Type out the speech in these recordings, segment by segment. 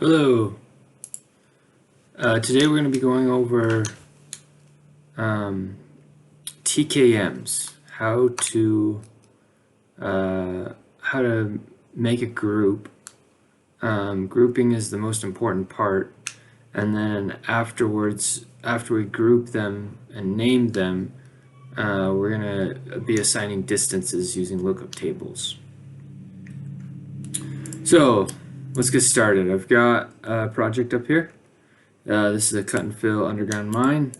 Hello. Today we're going to be going over TKMs, how to make a group. Grouping is the most important part, and then afterwards, after we group them and name them, we're going to be assigning distances using lookup tables. So let's get started. I've got a project up here. This is a cut and fill underground mine.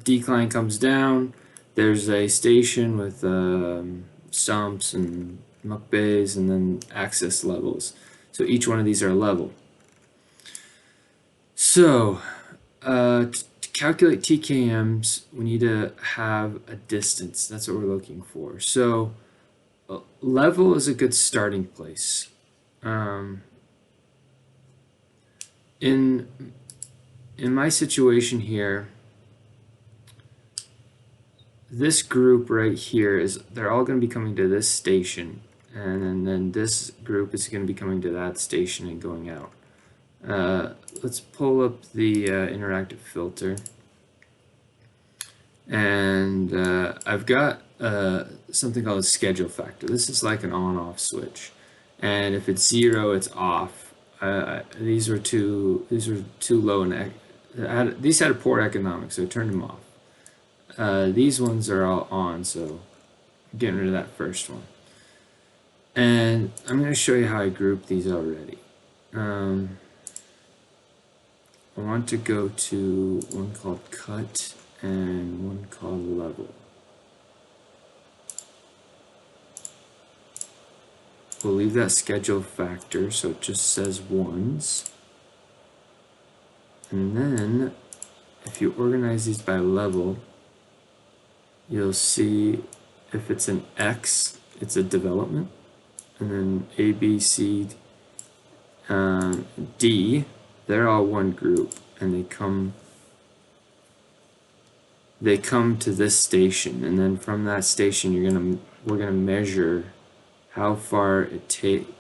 Decline comes down. There's a station with sumps and muck bays and then access levels. So each one of these are a level. So to calculate TKMs, we need to have a distance. That's what we're looking for. So level is a good starting place. In my situation here, this group right here they're all going to be coming to this station, and then this group is going to be coming to that station and going out. Let's pull up the interactive filter, and I've got something called a schedule factor. This is like an on-off switch, and if it's 0, it's off. These were too low, and these had a poor economics, so I turned them off. These ones are all on, so I'm getting rid of that first one. And I'm going to show you how I group these already. I want to go to one called cut and one called level. We'll leave that schedule factor so it just says ones. And then if you organize these by level, you'll see if it's an X, it's a development. And then A, B, C, D, they're all one group, and they come to this station, and then from that station we're gonna measure how far it takes,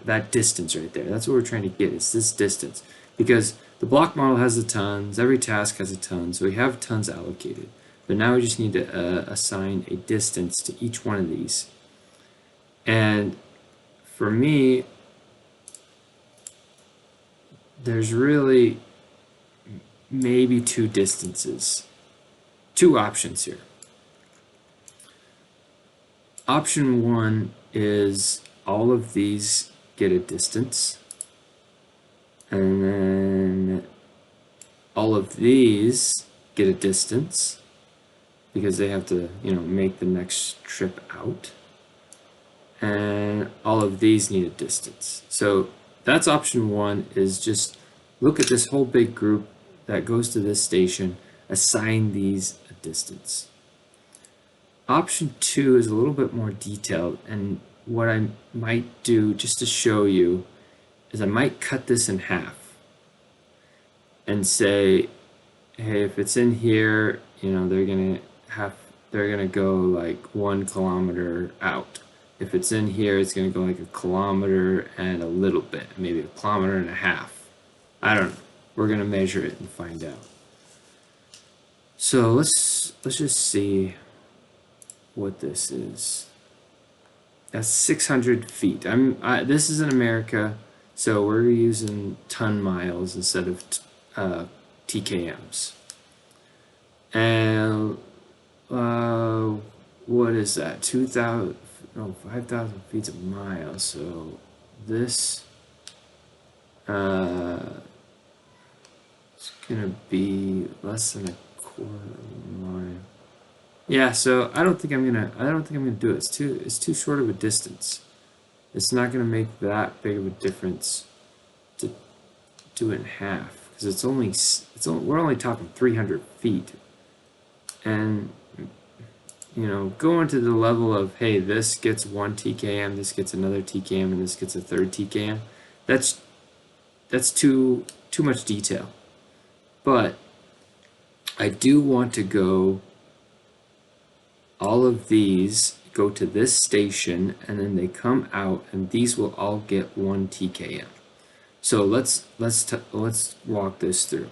that distance right there. That's what we're trying to get, is this distance. Because the block model has the tons, every task has a ton, so we have tons allocated. But now we just need to assign a distance to each one of these. And for me, there's really maybe two options here. Option one is all of these get a distance, and then all of these get a distance because they have to, make the next trip out, and all of these need a distance. So that's option one, is just look at this whole big group that goes to this station, assign these a distance. Option two is a little bit more detailed, and what I might do just to show you is I might cut this in half and say, hey, if it's in here, they're gonna go like 1 kilometer out. If it's in here, it's gonna go like 1 kilometer and a little bit, maybe 1.5 kilometers. I don't know. We're gonna measure it and find out. So let's just see what this is. That's 600 feet. This is in America, so we're using ton miles instead of TKMs. And what is that? 5,000 feet a mile. So this it's gonna be less than 1/4 mile. Yeah, so I don't think I'm gonna do it. It's too short of a distance. It's not gonna make that big of a difference to do it in half, because we're only talking 300 feet, and going to the level of, hey, this gets 1 TKM, this gets another TKM, and this gets a third TKM. That's too much detail. But I do want to go. All of these go to this station, and then they come out, and these will all get 1 TKM. So let's walk this through.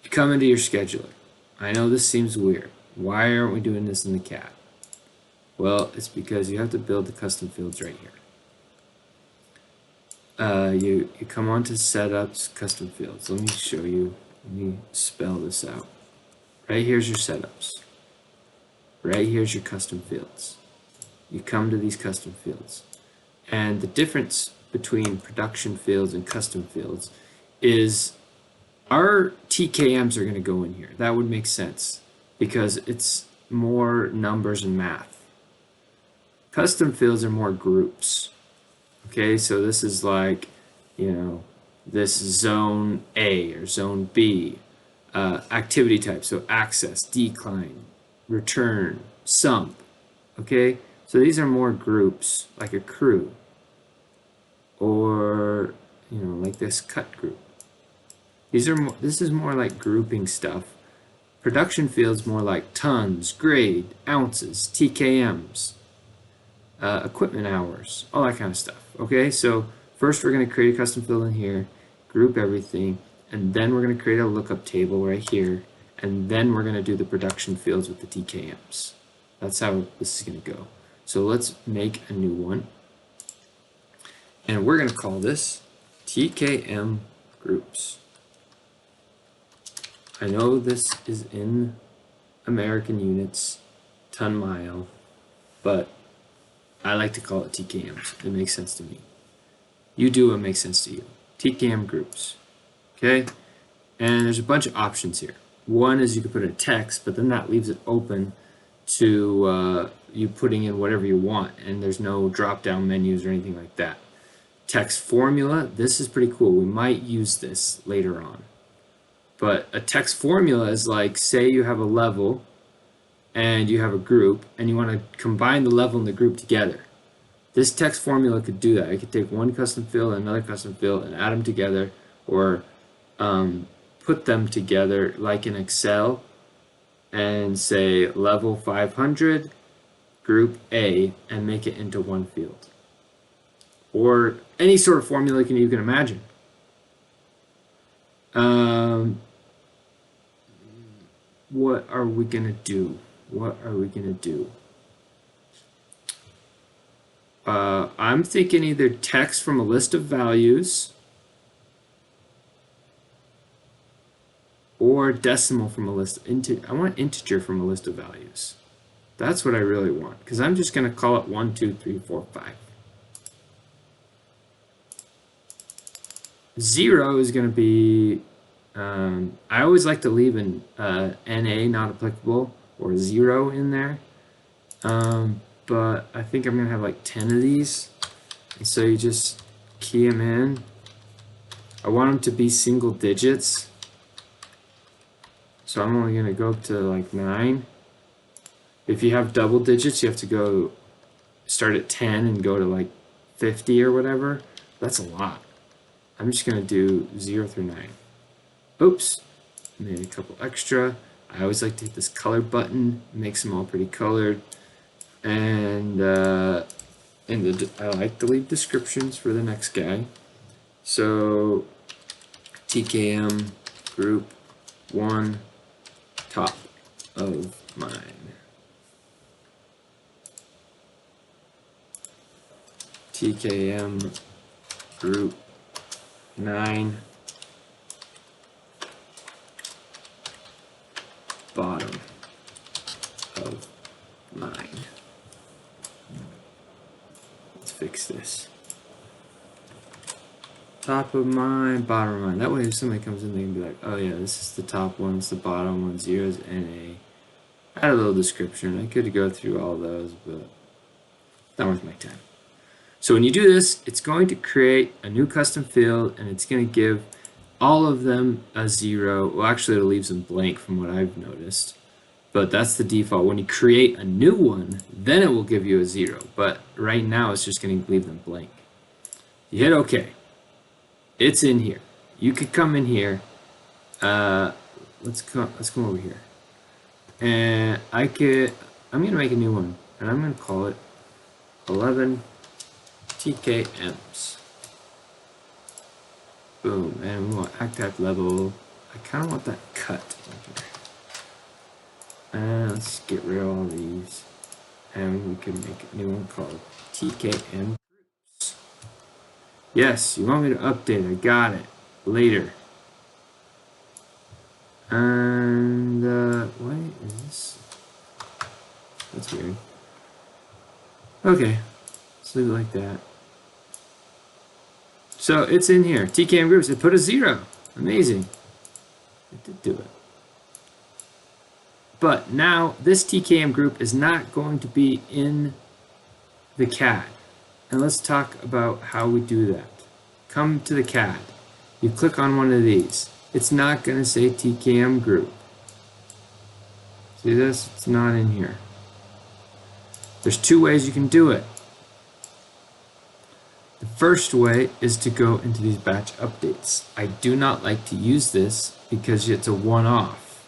You come into your scheduler. I know this seems weird. Why aren't we doing this in the cat? Well, it's because you have to build the custom fields right here. You come on to setups, custom fields. Let me show you. Let me spell this out. Right here's your setups. Right here's your custom fields. You come to these custom fields. And the difference between production fields and custom fields is our TKMs are going to go in here. That would make sense because it's more numbers and math. Custom fields are more groups. Okay, so this is like, you know, this zone A or zone B, activity type, so access, decline, return, sump. Okay, so these are more groups, like a crew, or like this cut group. These are more, this is more like grouping stuff. Production fields more like tons, grade, ounces, TKMs, equipment hours, all that kind of stuff. Okay, so first we're going to create a custom field in here, group everything, and then we're going to create a lookup table right here, and then we're going to do the production fields with the TKMs. That's how this is going to go. So let's make a new one, and we're going to call this TKM Groups. I know this is in American units, ton mile, but I like to call it TKMs. It makes sense to me. You do what makes sense to you. TKM Groups. Okay? And there's a bunch of options here. One is you can put in text, but then that leaves it open to you putting in whatever you want, and there's no drop-down menus or anything like that. Text formula, this is pretty cool. We might use this later on. But a text formula is like, say you have a level and you have a group and you want to combine the level and the group together. This text formula could do that. It could take one custom field and another custom field and add them together, or put them together like in Excel and say level 500 group A and make it into one field. Or any sort of formula you can imagine. What are we going to do? What are we going to do? I'm thinking either text from a list of values or decimal from a list. I want integer from a list of values. That's what I really want, because I'm just going to call it 1, 2, 3, 4, 5. 0 is going to be, I always like to leave an NA, not applicable, or 0 in there. But I think I'm going to have like 10 of these. And so you just key them in. I want them to be single digits. So I'm only going to go up to like 9. If you have double digits, you have to go start at 10 and go to like 50 or whatever. That's a lot. I'm just going to do 0 through 9. Oops, made a couple extra. I always like to hit this color button, makes them all pretty colored. And I like to leave descriptions for the next guy. So TKM group 1, top of mine. TKM group 9, bottom of mine. Let's fix this. Top of mine, bottom of mine. That way if somebody comes in, they can be like, oh yeah, this is the top one, it's the bottom one, 0 is NA. Add a little description. I could go through all those, but not worth my time. So when you do this, it's going to create a new custom field, and it's going to give all of them a 0. Well, actually, it leaves them blank from what I've noticed. But that's the default. When you create a new one, then it will give you a 0. But right now, it's just going to leave them blank. You hit OK. It's in here. You could come in here. Let's come over here. And I'm going to make a new one. And I'm going to call it 11 TKMs. Boom, and we want act type level. I kind of want that cut. And let's get rid of all these. And we can make a new one called TKM Groups. Yes, you want me to update, I got it. Later. And, wait, is this? That's weird. Okay, let's leave it like that. So it's in here, TKM Groups, it put a 0. Amazing. It did do it. But now this TKM group is not going to be in the CAD. And let's talk about how we do that. Come to the CAD. You click on one of these. It's not going to say TKM group. See this? It's not in here. There's two ways you can do it. The first way is to go into these batch updates. I do not like to use this because it's a one-off.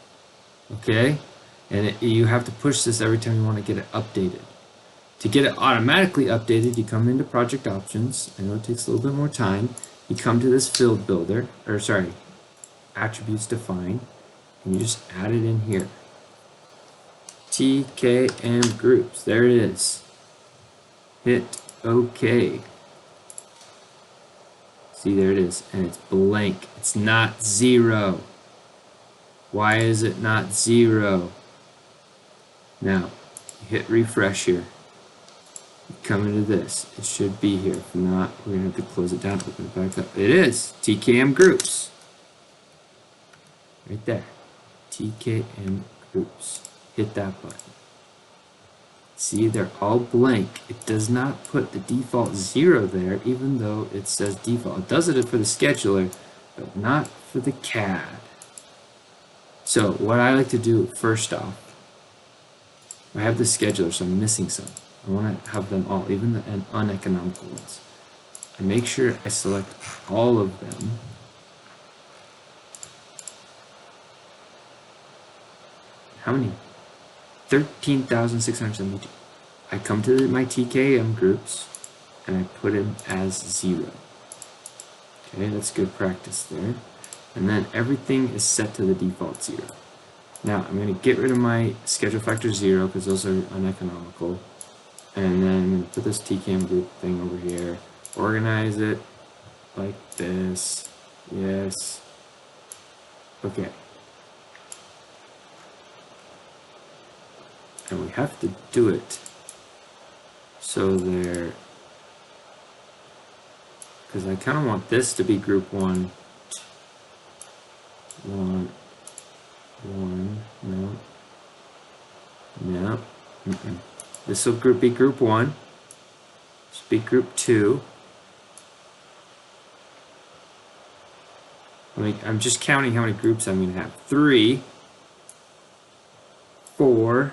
Okay? And you have to push this every time you want to get it updated. To get it automatically updated, you come into project options. I know it takes a little bit more time. You come to this field builder, or sorry, attributes define, and you just add it in here. TKM groups, there it is. Hit OK. See, there it is, and it's blank. It's not 0. Why is it not 0? Now, you hit refresh here. You come into this. It should be here. If not, we're going to have to close it down, open it back up. It is TKM groups. Right there. TKM groups. Hit that button. See, they're all blank. It does not put the default 0 there, even though it says default. It does it for the scheduler, but not for the CAD. So what I like to do first off, I have the scheduler, so I'm missing some. I want to have them all, even the uneconomical ones. I make sure I select all of them. How many? 13,672. I come to my TKM groups and I put them as 0. Okay, that's good practice there. And then everything is set to the default 0. Now I'm going to get rid of my schedule factor 0 because those are uneconomical. And then I'm going to put this TKM group thing over here. Organize it like this. Yes. Okay. And we have to do it so they're, because I kind of want this to be group 1. 1, no. This will be group 1. This will be group 2. I'm just counting how many groups I'm going to have. 3, 4,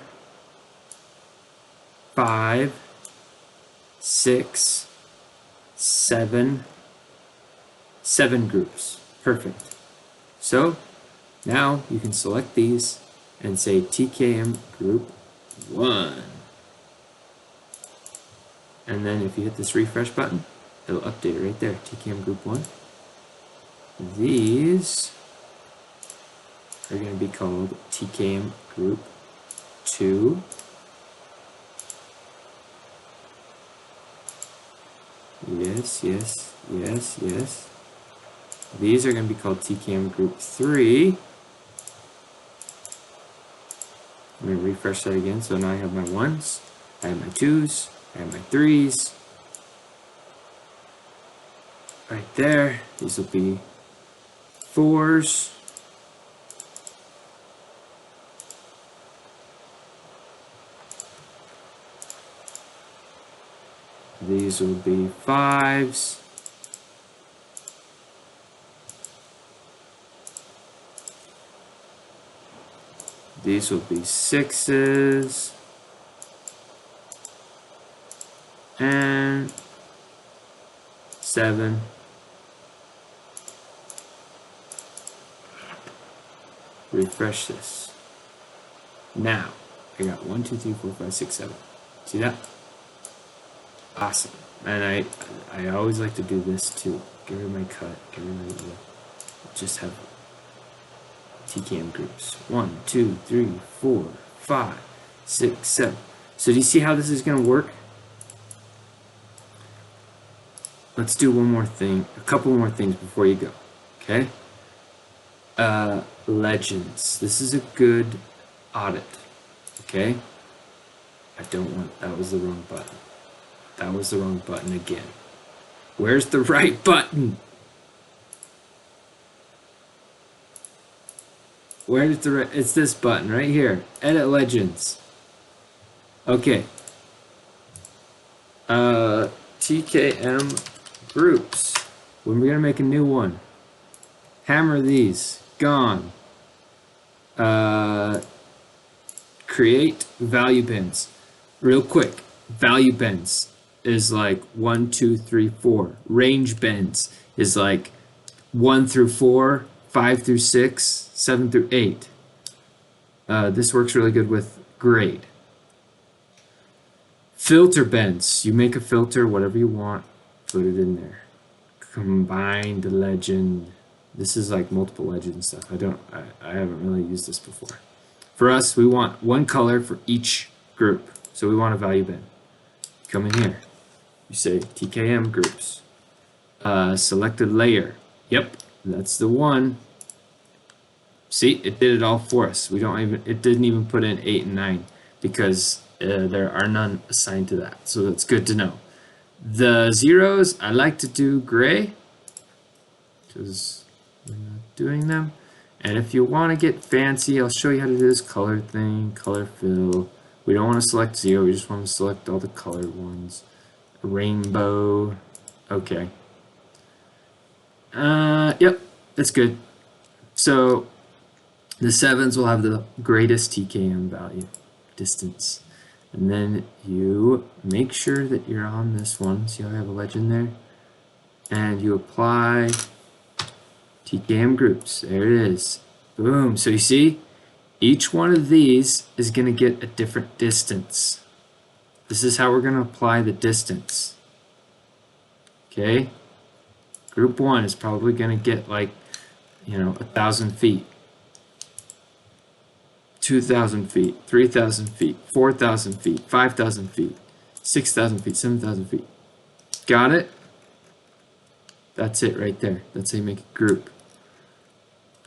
5, 6, 7 groups. Perfect. So now you can select these and say TKM group 1. And then if you hit this refresh button, it'll update it right there. TKM group 1. These are going to be called TKM group 2. Yes. These are going to be called TKM group 3. I'm going to refresh that again. So now I have my 1s, I have my 2s, I have my 3s. Right there. These will be 4s. These will be 5s. These will be 6s. And 7. Refresh this. Now, I got 1, 2, 3, 4, 5, 6, 7. See that? Awesome. And I always like to do this too. Get rid of my cut. Get rid of the. Just have TKM groups. 1, 2, 3, 4, 5, 6, 7. So do you see how this is going to work? Let's do one more thing, a couple more things before you go. Okay? Legends. This is a good audit. Okay? I don't want, that was the wrong button. That was the wrong button again. Where's the right button? Where's the right, it's this button right here. Edit legends. Okay. TKM groups. When we're gonna make a new one. Hammer these. Gone. Create value bins. Real quick. Value bins is like 1, 2, 3, 4. Range bins is like 1 through 4, 5 through 6, 7 through 8. This works really good with grade. Filter bins. You make a filter, whatever you want, put it in there. Combined legend. This is like multiple legend stuff. I haven't really used this before. For us, we want one color for each group. So we want a value bin. Come in here. You say TKM groups. Selected layer. Yep, that's the one. See, it did it all for us. It didn't even put in 8 and 9 because there are none assigned to that. So that's good to know. The zeros, I like to do gray because we're not doing them. And if you want to get fancy, I'll show you how to do this color thing, color fill. We don't want to select 0, we just want to select all the colored ones. Rainbow, okay. Yep, that's good. So the 7s will have the greatest TKM value, distance. And then you make sure that you're on this one. See how I have a legend there? And you apply TKM groups. There it is. Boom. So you see, each one of these is going to get a different distance. This is how we're going to apply the distance. Okay? Group 1 is probably going to get like, 1,000 feet. 2,000 feet, 3,000 feet, 4,000 feet, 5,000 feet, 6,000 feet, 7,000 feet. Got it? That's it right there. That's how you make a group.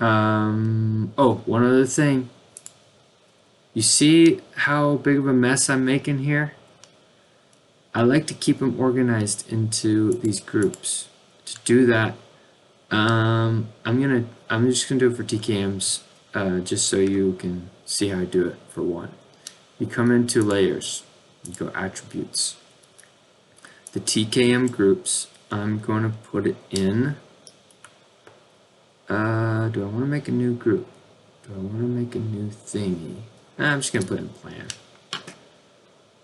Oh, one other thing. You see how big of a mess I'm making here? I like to keep them organized into these groups. To do that, I'm just gonna do it for TKMs, just so you can see how I do it for one. You come into layers, you go attributes. The TKM groups, I'm going to put it in. Do I want to make a new group? Do I want to make a new thingy? I'm just going to put in plan.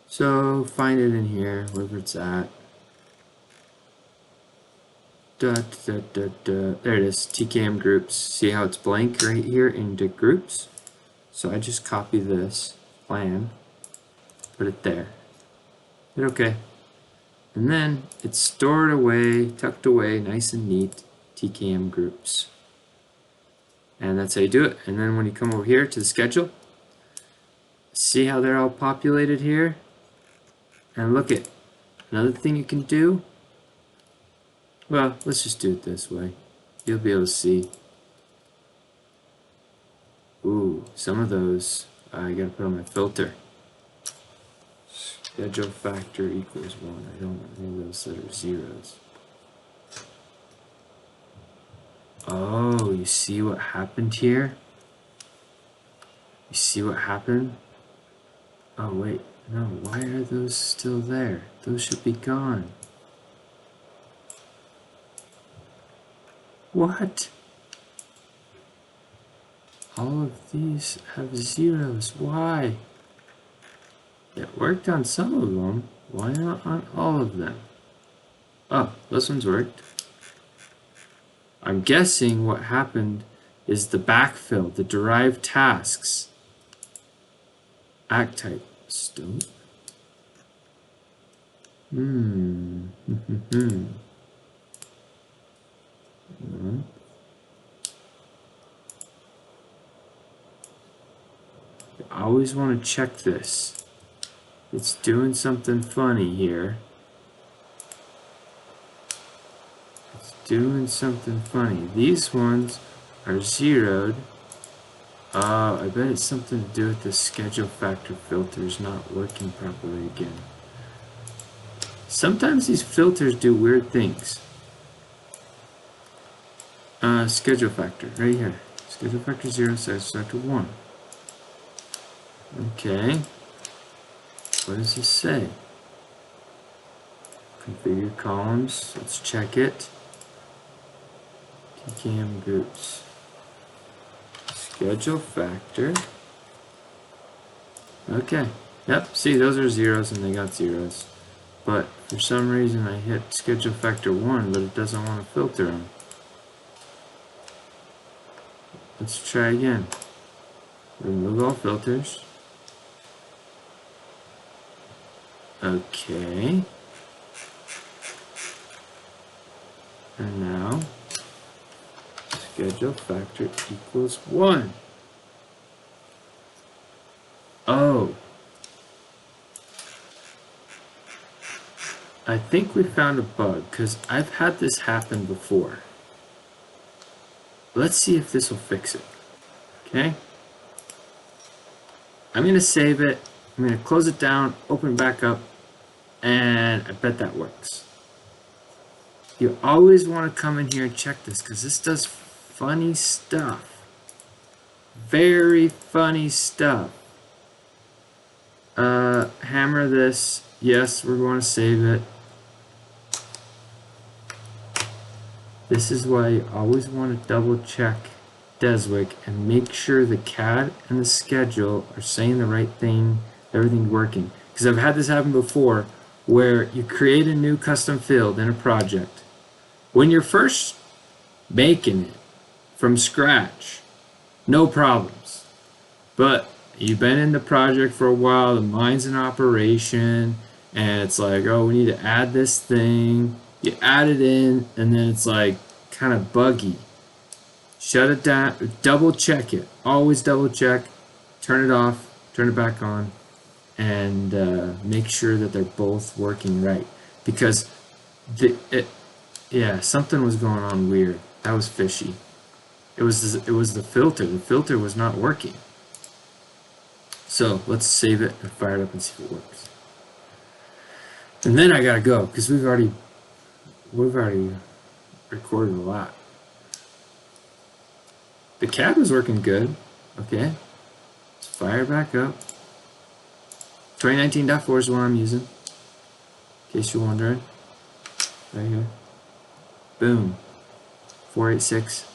So find it in here, wherever it's at. There it is, TKM groups. See how it's blank right here into groups? So I just copy this plan, put it there. Hit OK. And then it's stored away, tucked away, nice and neat, TKM groups. And that's how you do it. And then when you come over here to the schedule, see how they're all populated here? And look at another thing you can do. Well, let's just do it this way. You'll be able to see. Ooh, some of those I gotta put on my filter. Schedule factor equals 1. I don't want any of those that are zeros. Oh, you see what happened here? You see what happened? Oh wait, no, why are those still there? Those should be gone. What? All of these have zeros. Why? It worked on some of them. Why not on all of them? Oh, this one's worked. I'm guessing what happened is the backfill, the derived tasks. Act type, stone. I always want to check this. It's doing something funny here. It's doing something funny. These ones are zeroed. I bet it's something to do with the schedule factor filters not working properly again. Sometimes these filters do weird things. Schedule factor, right here. Schedule factor 0, schedule factor 1. Okay. What does this say? Configure columns. Let's check it. TKM Groups. Schedule factor. Okay. Yep. See, those are zeros and they got zeros. But for some reason I hit schedule factor 1, but it doesn't want to filter them. Let's try again. Remove all filters. Okay. And now, schedule factor equals 1. Oh. I think we found a bug, because I've had this happen before. Let's see if this will fix it. Okay? I'm going to save it. I'm going to close it down, open it back up, and I bet that works. You always want to come in here and check this, because this does funny stuff. Very funny stuff. Hammer this. Yes, we're going to save it. This is why you always want to double check Deswik and make sure the CAD and the schedule are saying the right thing, everything's working. Because I've had this happen before where you create a new custom field in a project. When you're first making it from scratch, no problems. But you've been in the project for a while, the mine's in operation, and it's like, oh, we need to add this thing. You add it in, and then it's like kind of buggy. Shut it down, double check it. Always double check, turn it off, turn it back on, and make sure that they're both working right. Because yeah, something was going on weird. That was fishy. It was the filter. The filter was not working. So let's save it and fire it up and see if it works. And then I gotta go because we've already recorded a lot. The CAD was working good. Okay, let's fire it back up. 2019.4 is the one I'm using, in case you're wondering. Right here. Boom. 486.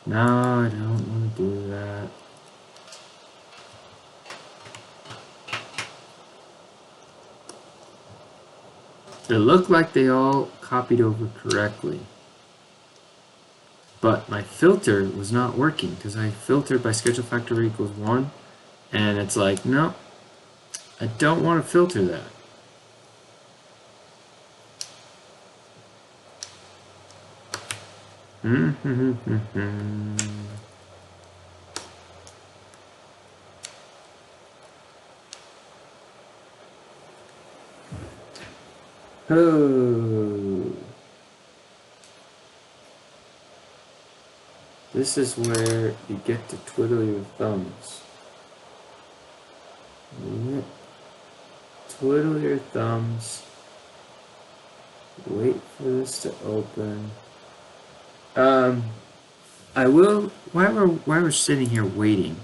No, I don't want to do that. They look like they all copied over correctly. But my filter was not working because I filtered by schedule factor equals 1. And it's like, no, I don't want to filter that. Oh. This is where you get to twiddle your thumbs. Twiddle your thumbs. Wait for this to open. I will, while we're sitting here waiting,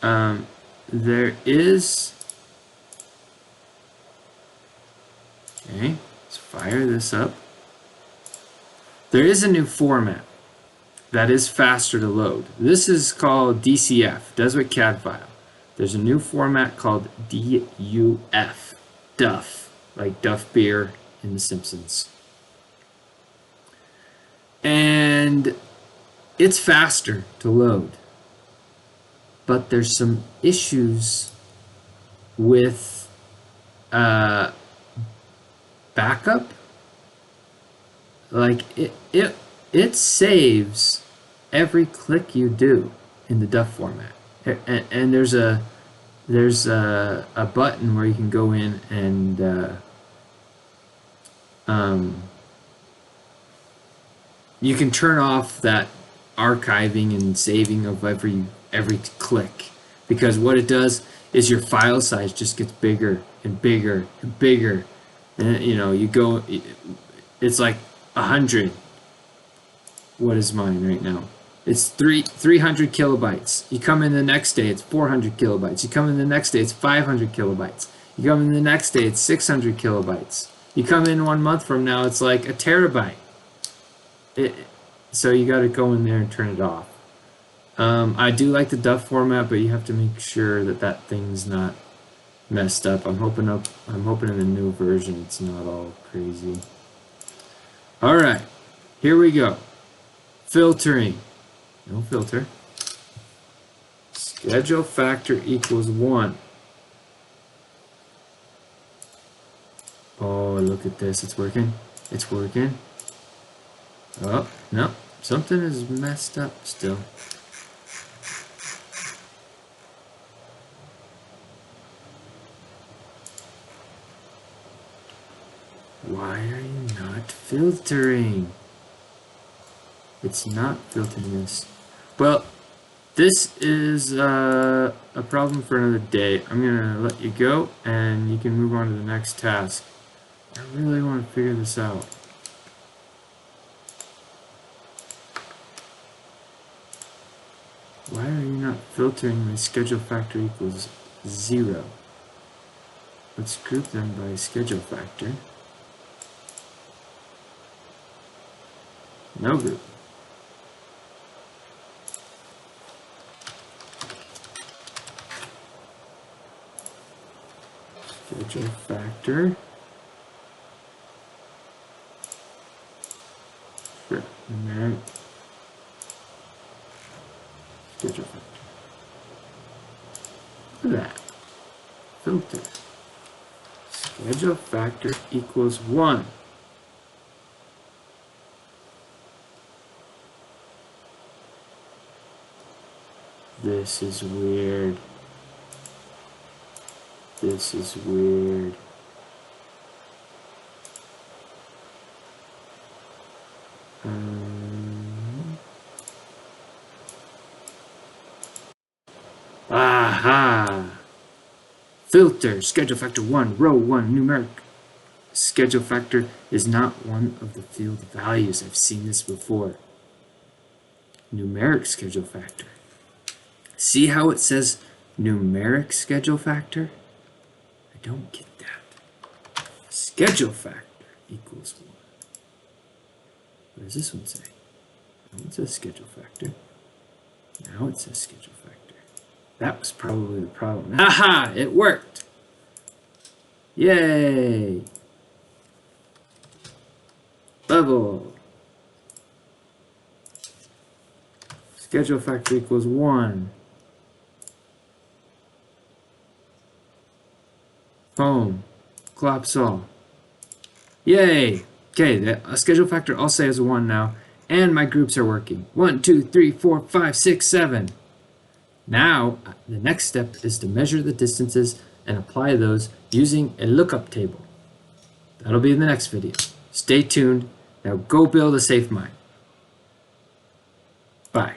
there is, okay, let's fire this up. There is a new format that is faster to load. This is called DCF, Deswik CAD file. There's a new format called DUF, Duff, like Duff Beer in The Simpsons. And it's faster to load. but there's some issues with backup. Like it saves every click you do in the DUF format, and there's a button where you can go in and you can turn off that archiving and saving of every click, because what it does is your file size just gets bigger and bigger and bigger, and you know you go, it's like 100. What is mine right now? It's 300 kilobytes. You come in the next day, it's 400 kilobytes. You come in the next day, it's 500 kilobytes. You come in the next day, it's 600 kilobytes. You come in 1 month from now, it's like a terabyte. So you got to go in there and turn it off. I do like the DUF format, but you have to make sure that that thing's not messed up. I'm hoping in the new version it's not all crazy. All right, here we go. Filtering. No filter. Schedule factor equals 1. Oh, look at this. It's working. It's working. Oh, no. Something is messed up still. Why are you not filtering? It's not filtering this. Well, this is a problem for another day. I'm gonna let you go and you can move on to the next task. I really want to figure this out. Why are you not filtering my schedule factor equals 0? Let's group them by schedule factor. No group. Schedule factor. Sure. Numeric. Schedule factor. Look at that. Filter. Schedule factor equals 1. This is weird. This is weird. Aha! Filter, schedule factor 1, row 1, numeric. Schedule factor is not one of the field values. I've seen this before. Numeric schedule factor. See how it says numeric schedule factor? I don't get that. Schedule factor equals 1. What does this one say? That one says schedule factor. Now it says schedule factor. That was probably the problem. Aha! It worked! Yay! Level. Schedule factor equals 1. Home. Collapse all. Yay! Okay, the schedule factor I'll say is 1 now, and my groups are working. 1, 2, 3, 4, 5, 6, 7. Now, the next step is to measure the distances and apply those using a lookup table. That'll be in the next video. Stay tuned. Now go build a safe mine. Bye.